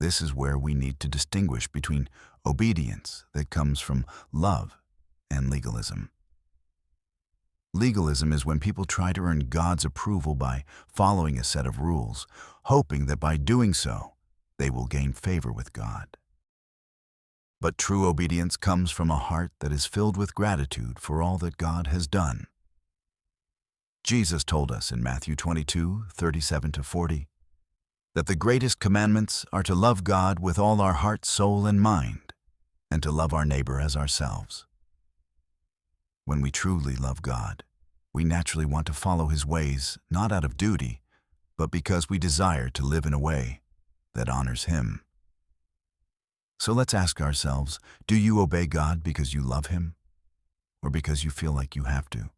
This is where we need to distinguish between obedience that comes from love and legalism. Legalism is when people try to earn God's approval by following a set of rules, hoping that by doing so, they will gain favor with God. But true obedience comes from a heart that is filled with gratitude for all that God has done. Jesus told us in Matthew 22:37-40, that the greatest commandments are to love God with all our heart, soul, and mind, and to love our neighbor as ourselves. When we truly love God, we naturally want to follow His ways, not out of duty, but because we desire to live in a way that honors Him. So let's ask ourselves, do you obey God because you love Him, or because you feel like you have to?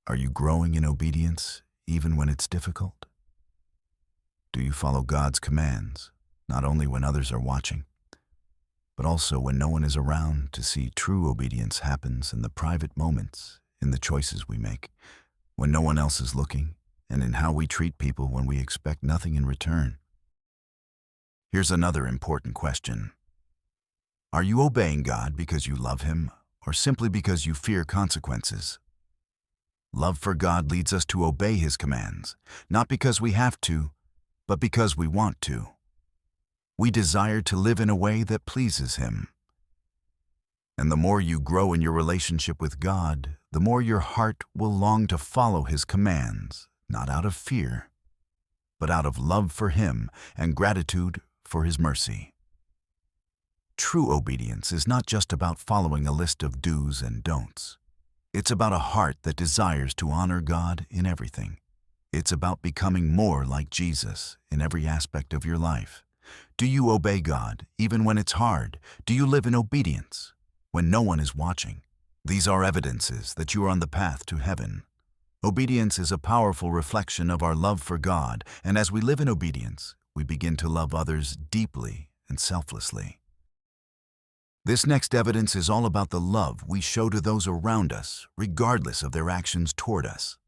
Are you growing in obedience even when it's difficult? Do you follow God's commands, not only when others are watching, but also when no one is around to see? True obedience happens in the private moments, in the choices we make, when no one else is looking, and in how we treat people when we expect nothing in return. Here's another important question. Are you obeying God because you love Him, or simply because you fear consequences? Love for God leads us to obey His commands, not because we have to, but because we want to. We desire to live in a way that pleases Him. And the more you grow in your relationship with God, the more your heart will long to follow His commands, not out of fear, but out of love for Him and gratitude for His mercy. True obedience is not just about following a list of do's and don'ts. It's about a heart that desires to honor God in everything. It's about becoming more like Jesus in every aspect of your life. Do you obey God even when it's hard? Do you live in obedience when no one is watching? These are evidences that you are on the path to heaven. Obedience is a powerful reflection of our love for God, and as we live in obedience, we begin to love others deeply and selflessly. This next evidence is all about the love we show to those around us, regardless of their actions toward us.